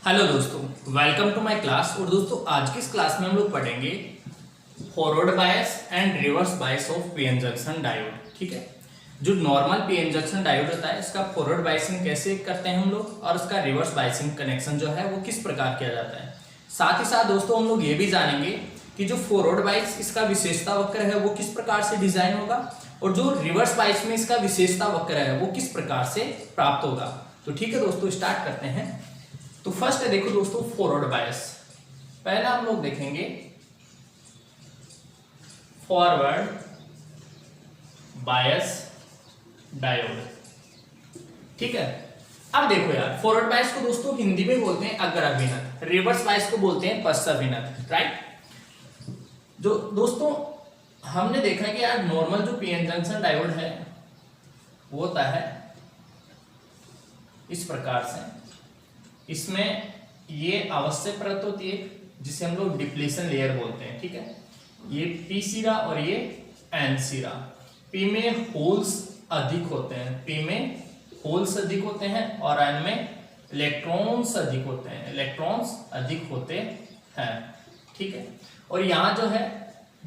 Hello दोस्तों, welcome to my class. और दोस्तों आज की इस क्लास में हम लोग पढ़ेंगे forward bias and reverse bias of PN junction diode. ठीक है, जो नॉर्मल पीएन जंक्शन डायोड होता है इसका फॉरवर्ड बायसिंग कैसे करते हैं हम लोग, और इसका रिवर्स बायसिंग कनेक्शन जो है वो किस प्रकार किया जाता है। साथ ही साथ दोस्तों हम लोग ये भी जानेंगे कि जो फॉरवर्ड बायस इसका विशेषता वक्र है वो किस प्रकार से डिजाइन होगा, और जो रिवर्स बायस में इसका विशेषता वक्र है वो किस प्रकार से प्राप्त होगा। तो ठीक है दोस्तों, स्टार्ट करते हैं। तो फर्स्ट है देखो दोस्तों फॉरवर्ड बायस। पहला हम लोग देखेंगे फॉरवर्ड बायस डायोड। ठीक है, अब देखो यार, फॉरवर्ड बायस को दोस्तों हिंदी में बोलते हैं अग्राभिनत, रिवर्स बायस को बोलते हैं पश्चाभिनत। राइट। जो दोस्तों हमने देखा कि यार नॉर्मल जो पीएन जंक्शन डायोड है वो होता है इस प्रकार से। इसमें ये आवश्यक परत होती है जिसे हम लोग डिप्लीशन लेयर बोलते हैं। ठीक है, ये पी सिरा और ये एन सिरा। पी में होल्स अधिक होते हैं, पी में होल्स अधिक होते हैं और एन में इलेक्ट्रॉन्स अधिक होते हैं, इलेक्ट्रॉन्स अधिक होते हैं। ठीक है, और यहाँ जो है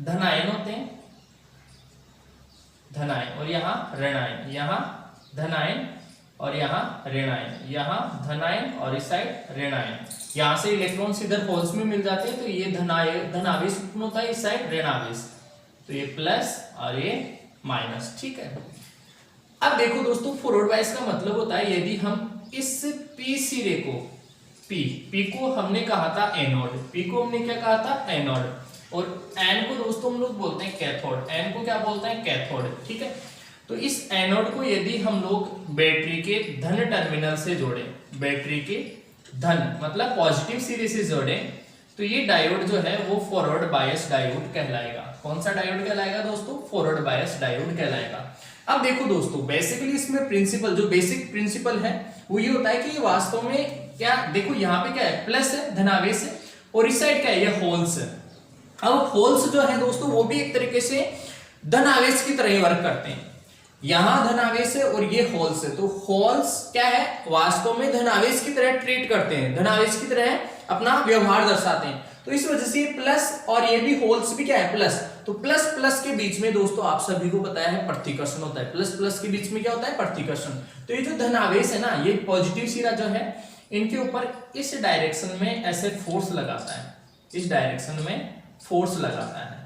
धनायन होते हैं, धनायन, और यहाँ ऋणायन, यहाँ धनायन और यहाँ ऋणायन, यहाँ धनायन और इस साइड ऋणायन। यहाँ से इलेक्ट्रॉन इधर होल्स में मिल जाते हैं तो ये धनावेश उत्पन्न होता है, इस साइड ऋणावेश। तो ये प्लस और ये माइनस। ठीक है, अब देखो दोस्तों फॉरवर्ड बायस का मतलब होता है यदि हम इस पी सिरे को पी को हमने कहा था एनोड, पी को हमने क्या कहा था एनोड, और एन को दोस्तों हम लोग बोलते हैं कैथोड, एन को क्या बोलते हैं कैथोड। ठीक है, तो इस एनोड को यदि हम लोग बैटरी के धन टर्मिनल से जोड़ें, बैटरी के धन मतलब पॉजिटिव सिरे से जोड़ें, तो ये डायोड जो है वो फॉरवर्ड बायस डायोड कहलाएगा। कौन सा डायोड कहलाएगा दोस्तों? फॉरवर्ड बायस डायोड कहलाएगा। अब देखो दोस्तों बेसिकली इसमें प्रिंसिपल, जो बेसिक प्रिंसिपल है वो ये होता है कि वास्तव में क्या, देखो यहाँ पे क्या है, प्लस है, धनावेश है, और इस साइड क्या है, ये होल्स है। अब होल्स जो है दोस्तों वो भी एक तरीके से धनावेश की तरह ही वर्क करते हैं। यहां धनावेश है और ये होल्स है, तो होल्स क्या है, वास्तव में धनावेश की तरह ट्रीट करते हैं, धनावेश की तरह अपना व्यवहार दर्शाते हैं। तो इस वजह से ये प्लस और ये भी होल्स भी क्या है, प्लस। तो प्लस प्लस के बीच में दोस्तों आप सभी को पता है प्रतिकर्षण होता है, प्लस प्लस के बीच में क्या होता है, प्रतिकर्षण। तो ये जो धनावेश है ना, ये पॉजिटिव सिरा जो है इनके ऊपर इस डायरेक्शन में ऐसे फोर्स लगाता है, इस डायरेक्शन में फोर्स लगाता है।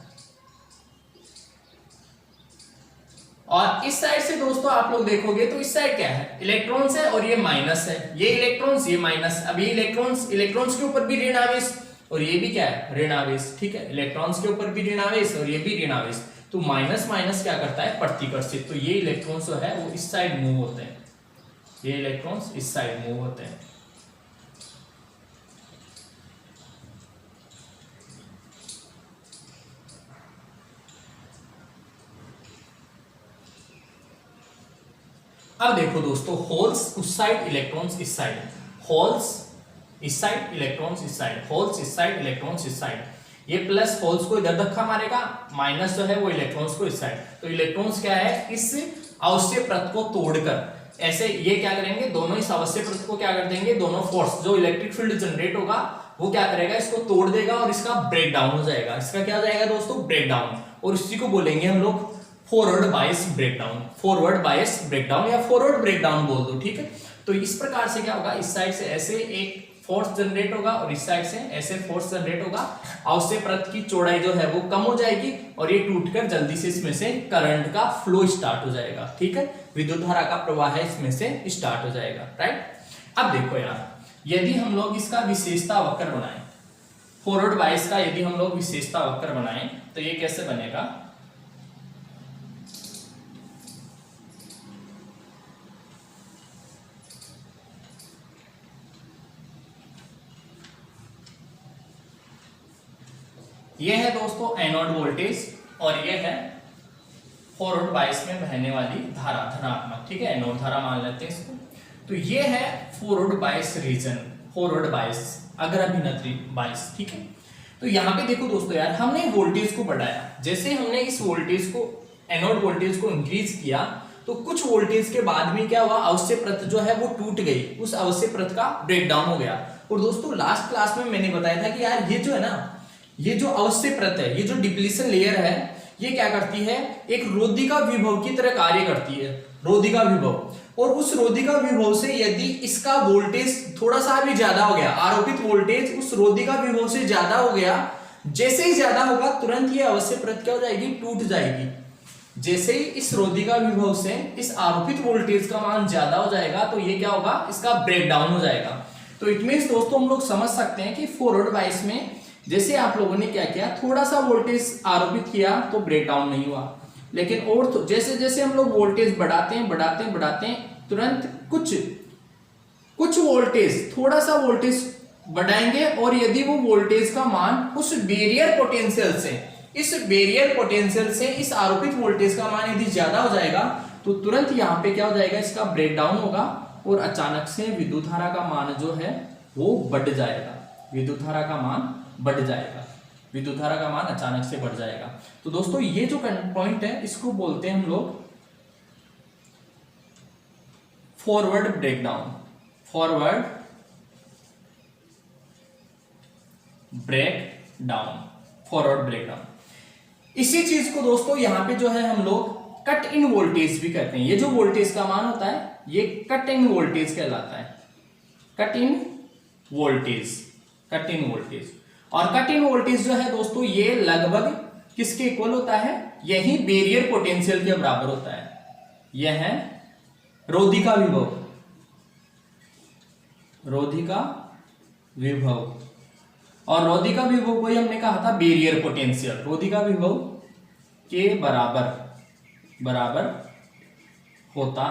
और इस साइड से दोस्तों आप लोग देखोगे तो इस साइड क्या है, इलेक्ट्रॉन्स है और ये माइनस है, ये इलेक्ट्रॉन्स ये माइनस। अब ये इलेक्ट्रॉन्स के ऊपर भी ऋण आवेश और ये भी क्या है, ऋण आवेश। ठीक है, इलेक्ट्रॉन्स के ऊपर भी ऋण आवेश और ये भी ऋण आवेश। तो माइनस माइनस क्या करता है, प्रतिकर्षित। तो ये इलेक्ट्रॉन्स जो है वो इस साइड मूव होते हैं, ये इलेक्ट्रॉन्स इस साइड मूव होते हैं। अब देखो दोस्तों होल्स उस साइड, इलेक्ट्रॉन्स इस साइड, होल्स इस साइड, इलेक्ट्रॉन्स इस साइड, होल्स इस साइड, इलेक्ट्रॉन्स इस साइड। ये प्लस होल्स को इधर धक्का मारेगा, माइनस जो है वो इलेक्ट्रॉन्स को इस साइड। तो इलेक्ट्रॉन्स क्या है, इस अवश्य परत को तोड़कर ऐसे ये क्या करेंगे, दोनों इस अवश्य परत को क्या कर देंगे, दोनों फोर्स जो इलेक्ट्रिक फील्ड जनरेट होगा वो क्या करेगा, इसको तोड़ देगा और इसका ब्रेक डाउन हो जाएगा। इसका क्या हो जाएगा दोस्तों, ब्रेक डाउन। और इसी को बोलेंगे हम लोग forward bias breakdown, forward bias breakdown या फॉरवर्ड ब्रेकडाउन बोल दो। ठीक है, तो इस प्रकार से क्या होगा, इस साइड से ऐसे एक फोर्स जनरेट होगा और इस साइड से ऐसे फोर्स जनरेट होगा। अवश्य परत की चौड़ाई जो है वो कम हो जाएगी और ये टूटकर जल्दी से इसमें से करंट का फ्लो स्टार्ट हो जाएगा। ठीक है, विद्युत धारा का प्रवाह है इसमें से स्टार्ट हो जाएगा। राइट। अब देखो यार, यदि हम लोग इसका विशेषता वक्र बनाएं, फॉरवर्ड बायस का यदि हम लोग विशेषता वक्र बनाएं तो ये कैसे बनेगा, ये है दोस्तों एनोड वोल्टेज और ये है फॉरवर्ड बायस में बहने वाली धारा, धनात्मक। ठीक है, एनोड धारा मान लेते हैं इसको। तो ये है forward bias region, forward bias अग्राभिनत बायस। ठीक है, तो यहाँ पे देखो दोस्तों यार, हमने वोल्टेज को बढ़ाया, जैसे हमने इस वोल्टेज को, एनोड वोल्टेज को इंक्रीज किया तो कुछ वोल्टेज के बाद में क्या हुआ, अवश्य प्रत जो है वो टूट गई, उस अवश्य प्रत का ब्रेकडाउन हो गया। और दोस्तों लास्ट क्लास में मैंने बताया था कि यार ये जो है ना, ये जो अवश्य परत है, ये जो डिप्लीशन लेयर है, ये क्या करती है, एक रोधिका विभव की तरह कार्य करती है, रोधिका विभव। और उस रोधिका विभव से यदि इसका वोल्टेज थोड़ा सा भी ज्यादा हो गया, आरोपित वोल्टेज उस रोधिका विभव से ज्यादा हो गया, जैसे ही ज्यादा होगा तुरंत ये अवश्य परत क्या हो जाएगी, टूट जाएगी। जैसे ही इस रोधिका विभव से इस आरोपित वोल्टेज का मान ज्यादा हो जाएगा तो ये क्या होगा, इसका ब्रेकडाउन हो जाएगा। तो इट मींस दोस्तों हम लोग समझ सकते हैं कि फॉरवर्ड बायस में जैसे आप लोगों ने क्या किया, थोड़ा सा वोल्टेज आरोपित किया तो ब्रेकडाउन नहीं हुआ, लेकिन और तो जैसे जैसे हम लोग वोल्टेज बढ़ाते हैं तुरंत कुछ वोल्टेज, थोड़ा सा वोल्टेज बढ़ाएंगे और यदि वो वोल्टेज का मान उस बैरियर पोटेंशियल से, इस बैरियर पोटेंशियल से इस आरोपित वोल्टेज का मान यदि ज्यादा हो जाएगा तो तुरंत यहाँ पे क्या हो जाएगा, इसका ब्रेकडाउन होगा और अचानक से विद्युत धारा का मान जो है वो बढ़ जाएगा, विद्युत धारा का मान बढ़ जाएगा, विद्युत धारा का मान अचानक से बढ़ जाएगा। तो दोस्तों ये जो पॉइंट है इसको बोलते हैं हम लोग forward breakdown, forward breakdown, forward breakdown. इसी चीज को दोस्तों यहां पे जो है हम लोग कट इन वोल्टेज भी कहते हैं। ये जो वोल्टेज का मान होता है ये कट इन वोल्टेज कहलाता है, cut in voltage, cut in voltage. और कट इन वोल्टेज जो है दोस्तों ये लगभग किसके इक्वल होता है, यही बैरियर पोटेंशियल के बराबर होता है। यह है रोधिका विभव, रोधिका विभव। और रोधिका विभव को ही हमने कहा था बैरियर पोटेंशियल, रोधिका विभव के बराबर होता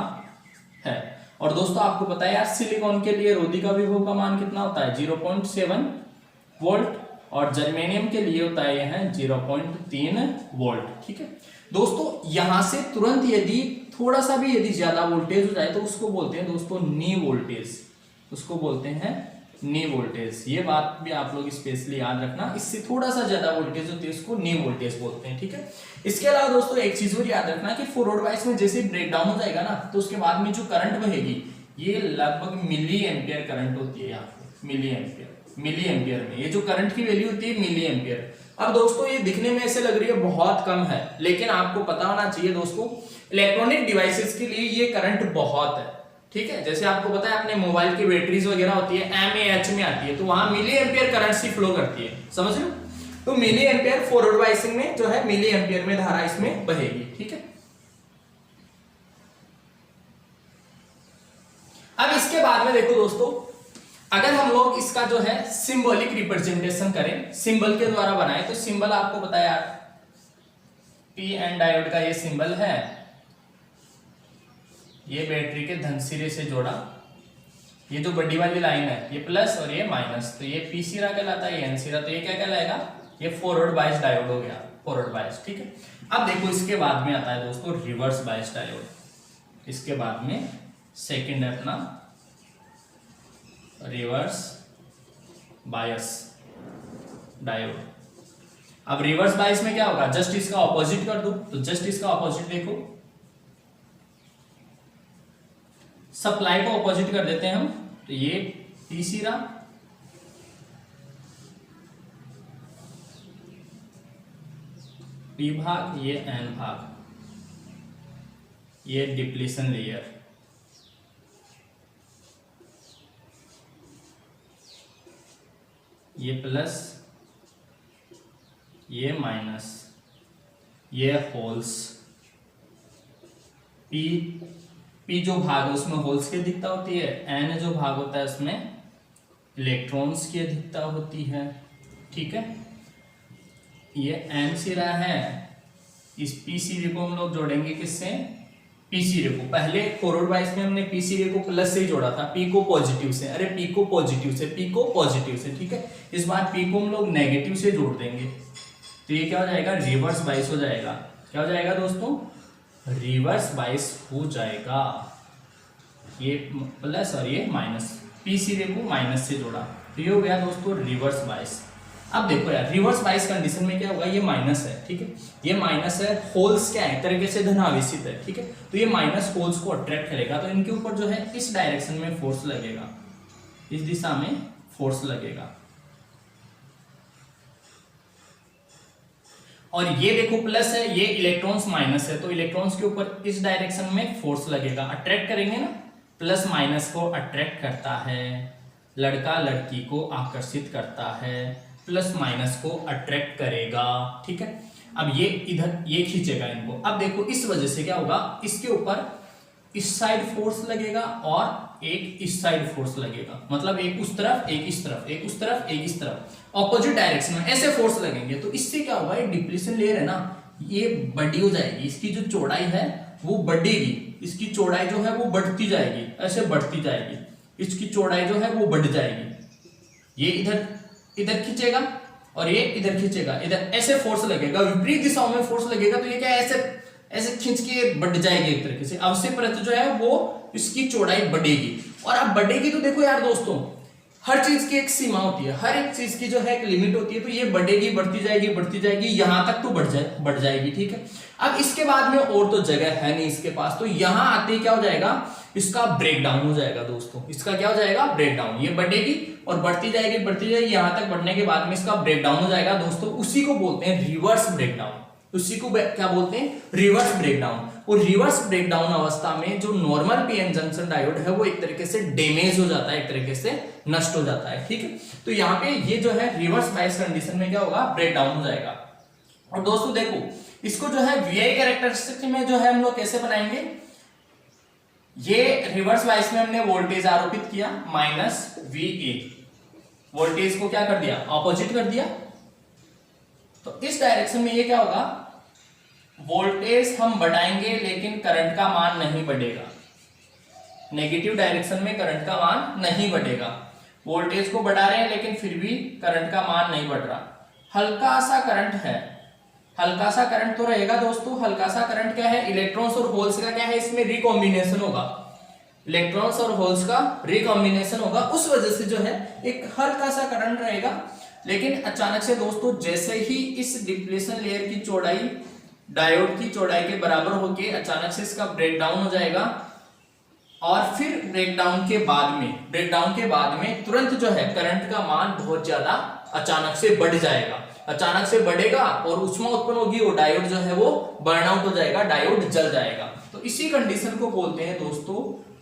है। और दोस्तों आपको पता है यार सिलिकॉन के लिए रोधिका विभव का मान कितना होता है, 0.7 वोल्ट, और जर्मेनियम के लिए होता है यह 0.3 वोल्ट। ठीक है दोस्तों, यहां से तुरंत यदि थोड़ा सा भी यदि ज्यादा वोल्टेज हो जाए तो उसको बोलते हैं दोस्तों नी वोल्टेज, उसको बोलते हैं नी वोल्टेज। ये बात भी आप लोग स्पेशली याद रखना, इससे थोड़ा सा ज्यादा वोल्टेज होती है उसको नी वोल्टेज बोलते हैं। ठीक है, इसके अलावा दोस्तों एक चीज और याद रखना कि फॉरवर्ड बायस में जैसे ब्रेकडाउन हो जाएगा ना तो उसके बाद में जो करंट बहेगी ये लगभग मिली एम्पियर करंट होती है, यहाँ पे मिली एम्पियर में ये जो करंट की वैल्यू होती है मिली एम्पियर। अब दोस्तों ये दिखने में ऐसे लग रही है बहुत कम है, लेकिन आपको पता होना चाहिए दोस्तों इलेक्ट्रॉनिक डिवाइसेस के लिए ये करंट बहुत है। ठीक है, जैसे आपको पता है अपने मोबाइल की बैटरीज वगैरह होती है mAh में आती है, तो वहां मिली एम्पियर करंट सी फ्लो करती है, समझ रहे हो। तो मिली एम्पियर फॉरवर्ड बायसिंग में जो है मिली एम्पियर में धारा इसमें बहेगी। ठीक है, अब इसके बाद में देखो दोस्तों, अगर हम लोग इसका जो है सिंबॉलिक रिप्रेजेंटेशन करें, सिंबल के द्वारा बनाए, तो सिंबल आपको बताया यार पी एन डायोड का ये सिंबल है, ये बैटरी के धन सिरे से जोड़ा, ये जो बड़ी वाली लाइन है ये प्लस और ये माइनस, तो ये पी सिरा कहलाता है, ये एन सिरा, तो ये क्या कहलाएगा, ये फॉरवर्ड बायस डायोड हो गया, फॉरवर्ड बायस। ठीक है, अब देखो इसके बाद में आता है दोस्तों रिवर्स बायस डायोड, इसके बाद में सेकंड है अपना रिवर्स बायस डायोड। अब रिवर्स बायस में क्या होगा, जस्ट इसका ऑपोजिट कर दो, तो जस्ट इसका ऑपोजिट देखो, सप्लाई को ऑपोजिट कर देते हैं हम, तो ये पी सिरा, पी भाग, ये एन भाग, ये डिप्लीशन लेयर, ये प्लस, ये माइनस, ये होल्स, पी जो भाग है उसमें होल्स की अधिकता होती है, एन जो भाग होता है उसमें इलेक्ट्रॉन्स की अधिकता होती है। ठीक है, ये एन सिरा है, इस पी सिरे को हम लोग जोड़ेंगे किससे, पी सिरे को। पहले फॉरवर्ड बायस में हमने पी सिरे को प्लस से ही जोड़ा था, पी को पॉजिटिव से, अरे पी को पॉजिटिव से, पी को पॉजिटिव से। ठीक है, इस बार पी को हम लोग नेगेटिव से जोड़ देंगे, तो ये क्या हो जाएगा, रिवर्स बायस हो जाएगा। क्या हो जाएगा दोस्तों, रिवर्स बायस हो जाएगा। ये प्लस और ये माइनस, पी सिरे को माइनस से जोड़ा, तो ये हो गया दोस्तों रिवर्स बायस। अब देखो यार रिवर्स बायस कंडीशन में क्या होगा, ये माइनस है। ठीक है, ये माइनस है, होल्स क्या है, एक तरीके से धनावेशित है। ठीक है, तो ये माइनस होल्स को अट्रैक्ट करेगा, तो इनके ऊपर जो है इस डायरेक्शन में फोर्स लगेगा, इस दिशा में फोर्स लगेगा। और ये देखो प्लस है, ये इलेक्ट्रॉन्स माइनस है, तो इलेक्ट्रॉन्स के ऊपर इस डायरेक्शन में फोर्स लगेगा, अट्रैक्ट करेंगे ना, प्लस माइनस को अट्रैक्ट करता है, लड़का लड़की को आकर्षित करता है, प्लस माइनस को अट्रैक्ट करेगा, ठीक है। अब ये इधर ये खींचेगा इनको। अब देखो इस वजह से क्या होगा, इसके ऊपर इस साइड फोर्स लगेगा और एक इस साइड फोर्स लगेगा, मतलब एक उस तरफ एक इस तरफ, एक उस तरफ एक इस तरफ, ऑपोजिट डायरेक्शन में ऐसे फोर्स लगेंगे। तो इससे क्या होगा, ये डिप्लीशन लेयर है ना, ये बड़ी हो जाएगी, इसकी जो चौड़ाई है वो बढ़ेगी, इसकी चौड़ाई जो है वो बढ़ती जाएगी, ऐसे बढ़ती जाएगी, इसकी चौड़ाई जो है वो बढ़ जाएगी। ये इधर इधर खींचेगा और ये इधर खींचेगा, इधर ऐसे फोर्स लगेगा, विपरीत दिशाओं में फोर्स लगेगा, तो ये क्या ऐसे ऐसे खींच के बढ़ जाएगी एक तरीके से। अवश्य परत जो है वो इसकी चौड़ाई बढ़ेगी, और अब बढ़ेगी तो देखो यार दोस्तों, हर चीज की एक सीमा होती है, हर एक चीज की जो है एक लिमिट होती है, तो ये बढ़ेगी, बढ़ती जाएगी यहां तक तो बढ़ जाएगी, ठीक है। अब इसके बाद में और तो जगह है नहीं इसके पास, तो यहां आते ही क्या हो जाएगा, इसका ब्रेकडाउन हो जाएगा दोस्तों, इसका क्या हो जाएगा, ब्रेकडाउन। ये बढ़ेगी और बढ़ती जाएगी, यहां तक बढ़ने के बाद में इसका ब्रेकडाउन हो जाएगा दोस्तों, उसी को बोलते हैं रिवर्स ब्रेकडाउन, उसी को क्या बोलते हैं, रिवर्स ब्रेकडाउन। और रिवर्स ब्रेकडाउन अवस्था में जो नॉर्मल पीएन जंक्शन डायोड है वो एक तरीके से डैमेज हो जाता है, एक तरीके से नष्ट हो जाता है, ठीक है। तो यहाँ पे ये जो है रिवर्स बायस कंडीशन में क्या होगा, ब्रेकडाउन हो जाएगा। और दोस्तों देखो इसको जो है वीआई कैरेक्टरिस्टिक में जो है हम लोग कैसे बनाएंगे, ये रिवर्स बायस में हमने वोल्टेज आरोपित किया माइनस VA, वोल्टेज को क्या कर दिया, ऑपोजिट कर दिया। तो इस डायरेक्शन में ये क्या होगा, वोल्टेज हम बढ़ाएंगे लेकिन करंट का मान नहीं बढ़ेगा, नेगेटिव डायरेक्शन में करंट का मान नहीं बढ़ेगा, वोल्टेज को बढ़ा रहे हैं लेकिन फिर भी करंट का मान नहीं बढ़ रहा, हल्का सा करंट है, हल्का सा करंट तो रहेगा दोस्तों। हल्का सा करंट क्या है, इलेक्ट्रॉन्स और होल्स का क्या है, इसमें रिकॉम्बिनेशन होगा, इलेक्ट्रॉन्स और होल्स का रिकॉम्बिनेशन होगा, उस वजह से जो है एक हल्का सा करंट रहेगा। लेकिन अचानक से दोस्तों जैसे ही इस डिप्लीशन लेयर की चौड़ाई डायोड की चौड़ाई के बराबर होके अचानक से इसका ब्रेकडाउन हो जाएगा, और फिर ब्रेकडाउन के बाद में तुरंत जो है करंट का मान बहुत ज्यादा अचानक से बढ़ जाएगा, अचानक से बढ़ेगा और ऊष्मा उत्पन्न होगी और डायोड जो है वो बर्न आउट हो जाएगा, डायोड जल जाएगा। तो इसी कंडीशन को बोलते हैं दोस्तों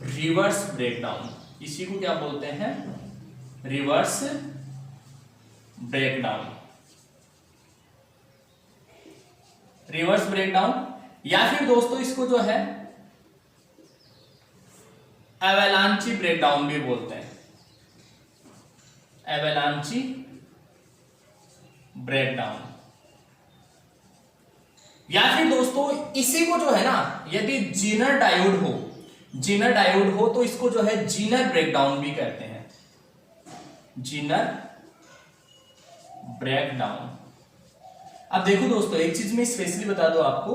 रिवर्स ब्रेकडाउन, इसी को क्या बोलते हैं, रिवर्स ब्रेकडाउन, रिवर्स ब्रेकडाउन। या फिर दोस्तों इसको जो है एवेलांची ब्रेकडाउन भी बोलते हैं, एवेलांची ब्रेकडाउन। या फिर दोस्तों इसी को जो है ना, यदि जीनर डायोड हो तो इसको जो है जीनर ब्रेकडाउन भी कहते हैं, जीनर ब्रेकडाउन। अब देखो दोस्तों एक चीज में स्पेशली बता दो आपको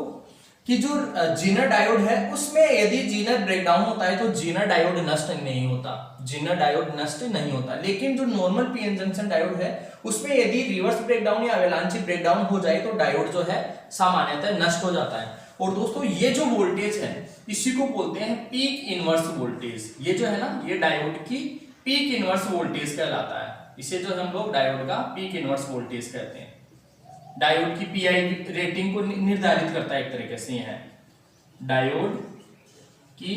कि जो जीनर डायोड है उसमें यदि जीनर ब्रेकडाउन होता है तो जीनर डायोड नष्ट नहीं होता, जीनर डायोड नष्ट नहीं होता। लेकिन जो नॉर्मल पीएन जंक्शन डायोड है उसमें यदि रिवर्स ब्रेकडाउन या एवेलांची ब्रेकडाउन हो जाए तो डायोड जो है सामान्यतः नष्ट हो जाता है। और दोस्तों ये जो वोल्टेज है इसी को बोलते हैं पीक इनवर्स वोल्टेज, ये जो है ना ये डायोड की पीक इनवर्स वोल्टेज कहलाता है, इसे जो हम लोग डायोड का पीक इनवर्स वोल्टेज कहते हैं। डायोड की पीआई रेटिंग को निर्धारित करता है एक तरीके से, यह है डायोड की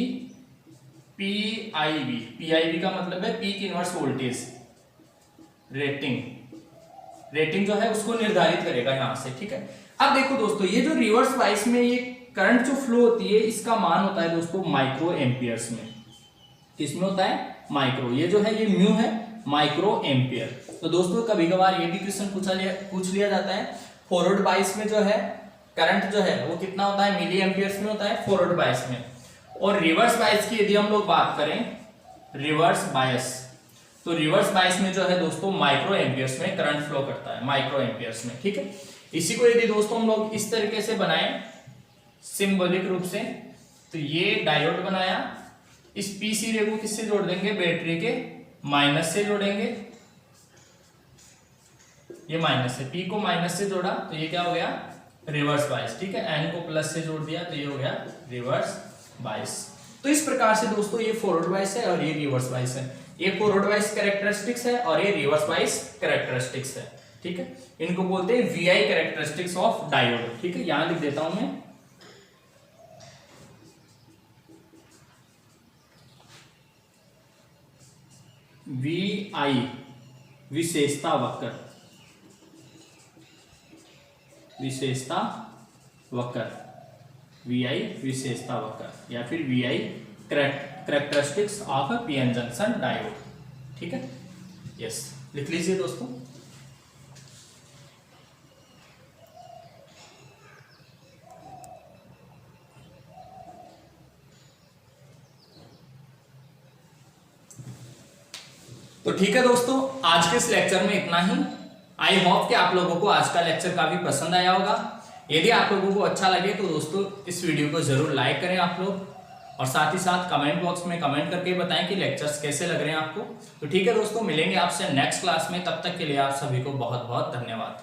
पीआईवी का मतलब है पीक इनवर्स वोल्टेज रेटिंग जो है उसको निर्धारित करेगा यहां से, ठीक है। अब देखो दोस्तों ये जो रिवर्स बायस में ये करंट जो फ्लो होती है इसका मान होता है दोस्तों माइक्रो एम्पियर्स में, किसमें होता है, माइक्रो, ये जो है ये म्यू है, माइक्रो एम्पियर। तो दोस्तों कभी कभार ये भी क्वेश्चन पूछ लिया जाता है, फॉरवर्ड बायस में जो है करंट जो है वो कितना होता है, मिली एम्पियर्स में होता है फॉरवर्ड बायस में। और रिवर्स बायस की यदि हम लोग बात करें, रिवर्स बायस, तो रिवर्स बायस में जो है दोस्तों माइक्रो एम्पियर्स में करंट फ्लो करता है, माइक्रो एम्पियर्स में, ठीक है। इसी को यदि दोस्तों हम लोग इस तरीके से बनाएं सिंबॉलिक रूप से, तो ये डायोड बनाया, इस पी सीरीज को किससे जोड़ देंगे, बैटरी के माइनस से जोड़ेंगे, ये माइनस से, पी को माइनस से जोड़ा तो ये क्या हो गया, रिवर्स बायस, ठीक है। एन को प्लस से जोड़ दिया तो ये हो गया रिवर्स बायस। तो इस प्रकार से दोस्तों ये फॉरवर्ड वाइस है और ये रिवर्स वाइस है, ये फॉरवर्ड वाइस कैरेक्टरिस्टिक्स है और ये रिवर्स वाइस कैरेक्टरिस्टिक्स है। ठीक है, इनको बोलते हैं वीआई कैरेक्टरिस्टिक्स ऑफ डायोड। ठीक है, यहां लिख देता हूं मैं वीआई विशेषता वक्र, विशेषता वक्र, वीआई विशेषता वक्र या फिर VI characteristics of a PN junction diode. ठीक है, यस, लिख लीजिए दोस्तों। तो ठीक है दोस्तों, आज के इस लेक्चर में इतना ही। आई होप कि आप लोगों को आज का लेक्चर काफी पसंद आया होगा। यदि आप लोगों को अच्छा लगे तो दोस्तों इस वीडियो को जरूर लाइक करें आप लोग, और साथ ही साथ कमेंट बॉक्स में कमेंट करके बताएं कि लेक्चर्स कैसे लग रहे हैं आपको। तो ठीक है दोस्तों, मिलेंगे आपसे नेक्स्ट क्लास में, तब तक के लिए आप सभी को बहुत बहुत धन्यवाद।